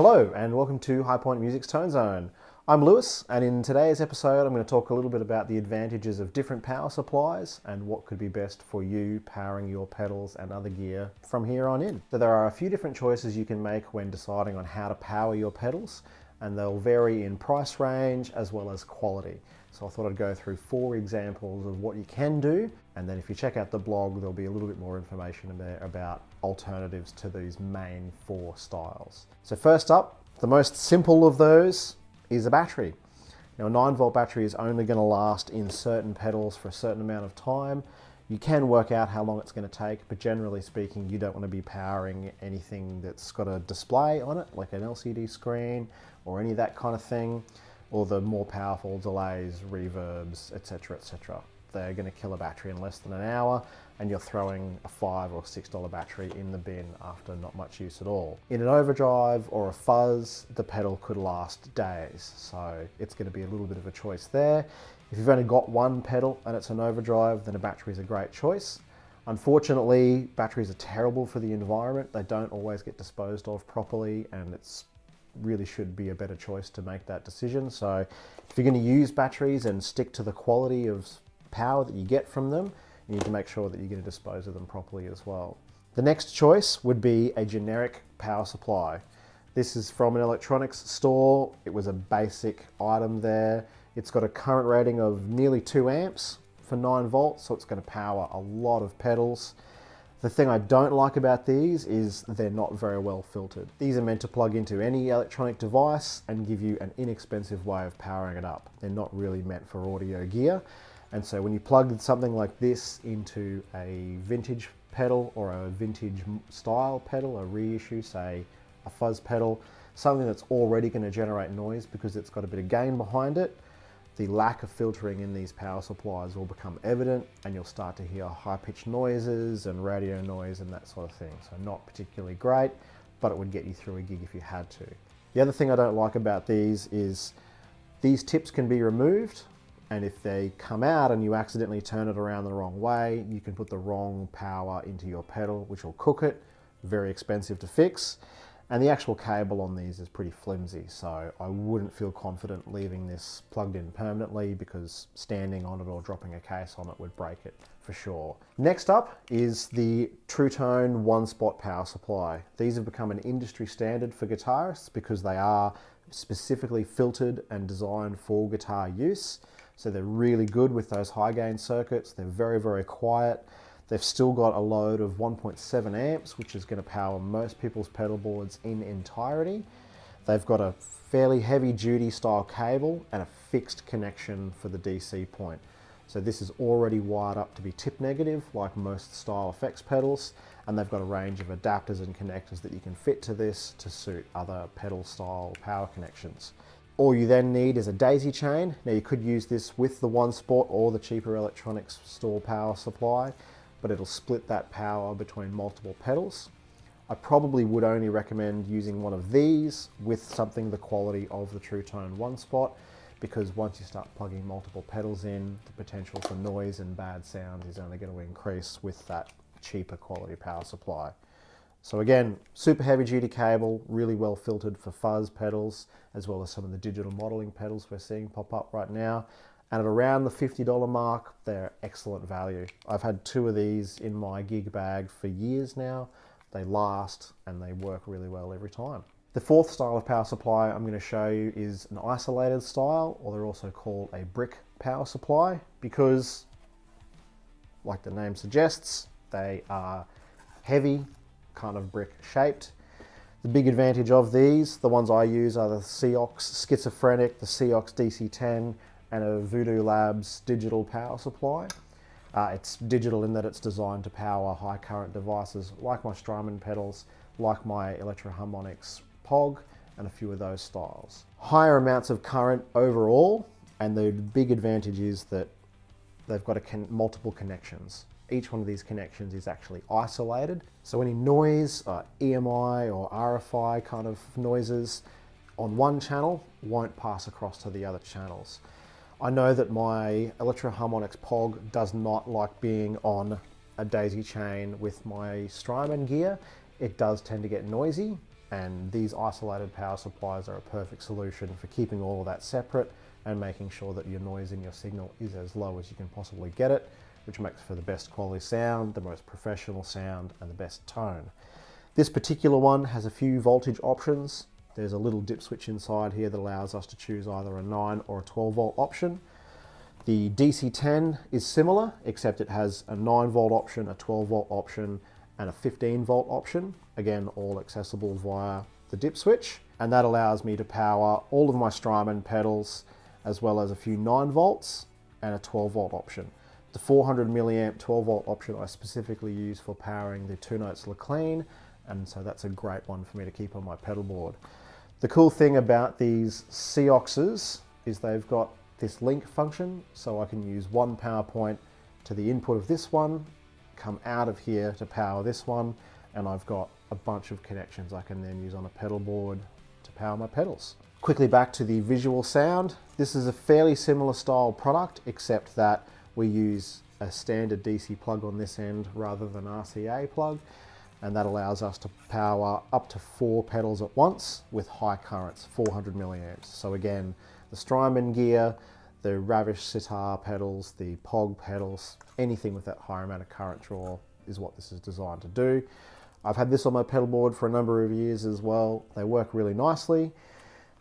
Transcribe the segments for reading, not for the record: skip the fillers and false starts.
Hello and welcome to High Point Music's Tone Zone. I'm Lewis, and in today's episode I'm going to talk a little bit about the advantages of different power supplies and what could be best for you powering your pedals and other gear from here on in. So there are a few different choices you can make when deciding on how to power your pedals, and they'll vary in price range as well as quality. So I thought I'd go through 4 examples of what you can do, and then if you check out the blog there'll be a little bit more information about alternatives to these main 4 styles. So first up, the most simple of those is a battery. Now a 9-volt battery is only going to last in certain pedals for a certain amount of time. You can work out how long it's going to take, but generally speaking you don't want to be powering anything that's got a display on it, like an LCD screen or any of that kind of thing, or the more powerful delays, reverbs, etc, etc. They're going to kill a battery in less than an hour, and you're throwing a $5 or $6 battery in the bin after not much use at all. In an overdrive or a fuzz, the pedal could last days, so it's going to be a little bit of a choice there. If you've only got one pedal and it's an overdrive, then a battery is a great choice. Unfortunately, batteries are terrible for the environment. They don't always get disposed of properly, and it's really should be a better choice to make that decision. So if you're going to use batteries and stick to the quality of power that you get from them, you need to make sure that you're going to dispose of them properly as well. The next choice would be a generic power supply. This is from an electronics store. It was a basic item there. It's got a current rating of nearly 2 amps for 9 volts, so it's going to power a lot of pedals. The thing I don't like about these is they're not very well filtered. These are meant to plug into any electronic device and give you an inexpensive way of powering it up. They're not really meant for audio gear. And so when you plug something like this into a vintage pedal or a vintage style pedal, a reissue, say a fuzz pedal, something that's already going to generate noise because it's got a bit of gain behind it, the lack of filtering in these power supplies will become evident, and you'll start to hear high-pitched noises and radio noise and that sort of thing. So not particularly great, but it would get you through a gig if you had to. The other thing I don't like about these is these tips can be removed, and if they come out and you accidentally turn it around the wrong way, you can put the wrong power into your pedal, which will cook it. Very expensive to fix. And the actual cable on these is pretty flimsy, so I wouldn't feel confident leaving this plugged in permanently, because standing on it or dropping a case on it would break it for sure. Next up is the True Tone 1-spot power supply. These have become an industry standard for guitarists because they are specifically filtered and designed for guitar use. So they're really good with those high gain circuits. They're very, very quiet. They've still got a load of 1.7 amps, which is going to power most people's pedal boards in entirety. They've got a fairly heavy duty style cable and a fixed connection for the DC point. So this is already wired up to be tip negative, like most style effects pedals, and they've got a range of adapters and connectors that you can fit to this to suit other pedal style power connections. All you then need is a daisy chain. Now you could use this with the 1-spot or the cheaper electronics store power supply, but it'll split that power between multiple pedals. I probably would only recommend using one of these with something the quality of the True Tone 1-spot, because once you start plugging multiple pedals in, the potential for noise and bad sounds is only going to increase with that cheaper quality power supply. So again, super heavy duty cable, really well filtered for fuzz pedals, as well as some of the digital modeling pedals we're seeing pop up right now. And at around the $50 mark, they're excellent value. I've had 2 of these in my gig bag for years now. They last and they work really well every time. The 4th style of power supply I'm going to show you is an isolated style, or they're also called a brick power supply, because, like the name suggests, they are heavy, kind of brick shaped. The big advantage of these, the ones I use, are the Seox Schizophrenic, the Seox DC10, and a Voodoo Labs digital power supply. It's digital in that it's designed to power high current devices like my Strymon pedals, like my Electro Harmonix POG, and a few of those styles. Higher amounts of current overall, and the big advantage is that they've got multiple connections. Each one of these connections is actually isolated, so any noise, EMI or RFI kind of noises on one channel won't pass across to the other channels. I know that my Electro Harmonix POG does not like being on a daisy chain with my Strymon gear. It does tend to get noisy, And these isolated power supplies are a perfect solution for keeping all of that separate and making sure that your noise in your signal is as low as you can possibly get it, which makes for the best quality sound, the most professional sound, and the best tone. This particular one has a few voltage options. There's a little dip switch inside here that allows us to choose either a 9 or a 12 volt option. The DC10 is similar, except it has a 9 volt option, a 12 volt option, and a 15 volt option. Again, all accessible via the dip switch. And that allows me to power all of my Strymon pedals, as well as a few 9 volts and a 12 volt option. The 400 milliamp 12 volt option I specifically use for powering the 2 Notes Clean, and so that's a great one for me to keep on my pedal board. The cool thing about these Seoxes is they've got this link function, so I can use one power point to the input of this one, come out of here to power this one, and I've got a bunch of connections I can then use on a pedal board to power my pedals. Quickly back to the visual sound. This is a fairly similar style product, except that we use a standard DC plug on this end rather than RCA plug, and that allows us to power up to 4 pedals at once with high currents, 400 milliamps. So again, the Strymon gear, the Ravish sitar pedals, the POG pedals, anything with that higher amount of current draw is what this is designed to do. I've had this on my pedal board for a number of years as well. They work really nicely.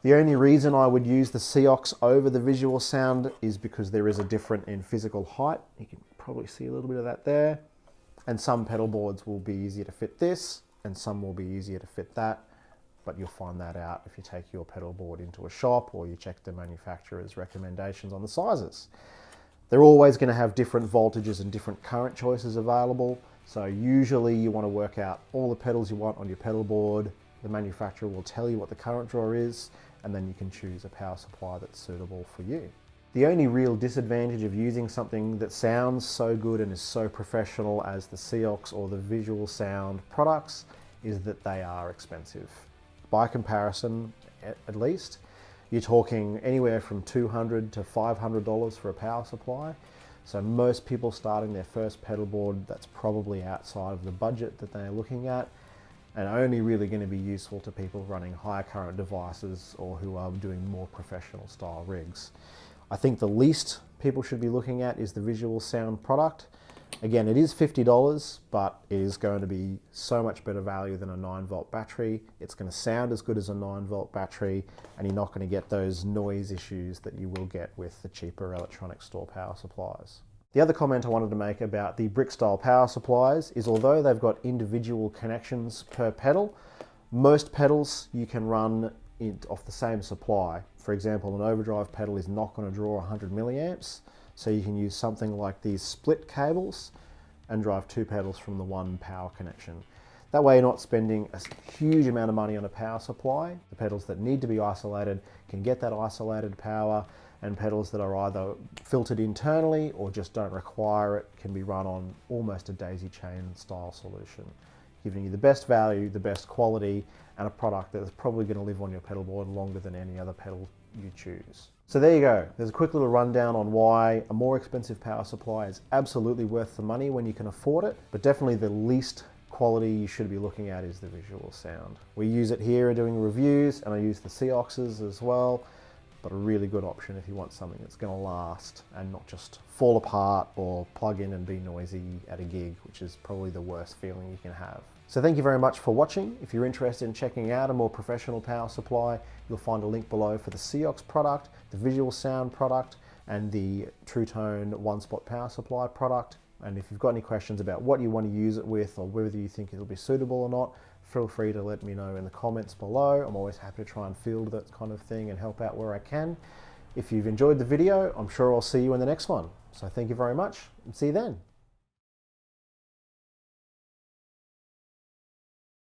The only reason I would use the Seox over the visual sound is because there is a difference in physical height. You can probably see a little bit of that there. And some pedal boards will be easier to fit this, and some will be easier to fit that. But you'll find that out if you take your pedal board into a shop or you check the manufacturer's recommendations on the sizes. They're always going to have different voltages and different current choices available. So usually you want to work out all the pedals you want on your pedal board. The manufacturer will tell you what the current draw is, and then you can choose a power supply that's suitable for you. The only real disadvantage of using something that sounds so good and is so professional as the Seox or the Visual Sound products is that they are expensive. By comparison, at least, you're talking anywhere from $200 to $500 for a power supply. So most people starting their first pedal board, that's probably outside of the budget that they're looking at, and only really going to be useful to people running higher current devices or who are doing more professional style rigs. I think the least people should be looking at is the Visual Sound product. Again, it is $50, but it is going to be so much better value than a 9 volt battery. It's going to sound as good as a 9 volt battery, and you're not going to get those noise issues that you will get with the cheaper electronic store power supplies. The other comment I wanted to make about the brick style power supplies is although they've got individual connections per pedal, most pedals you can run off the same supply. For example, an overdrive pedal is not going to draw 100 milliamps, so you can use something like these split cables and drive 2 pedals from the one power connection. That way you're not spending a huge amount of money on a power supply. The pedals that need to be isolated can get that isolated power, and pedals that are either filtered internally or just don't require it can be run on almost a daisy chain style solution, giving you the best value, the best quality, and a product that is probably going to live on your pedal board longer than any other pedal you choose. So there you go. There's a quick little rundown on why a more expensive power supply is absolutely worth the money when you can afford it, but definitely the least quality you should be looking at is the Visual Sound. We use it here doing reviews, and I use the Seoxes as well, but a really good option if you want something that's going to last and not just fall apart or plug in and be noisy at a gig, which is probably the worst feeling you can have. So thank you very much for watching. If you're interested in checking out a more professional power supply, you'll find a link below for the Seox product, the Visual Sound product, and the True Tone one-spot power supply product. And if you've got any questions about what you want to use it with or whether you think it'll be suitable or not, feel free to let me know in the comments below. I'm always happy to try and field that kind of thing and help out where I can. If you've enjoyed the video, I'm sure I'll see you in the next one. So thank you very much, and see you then.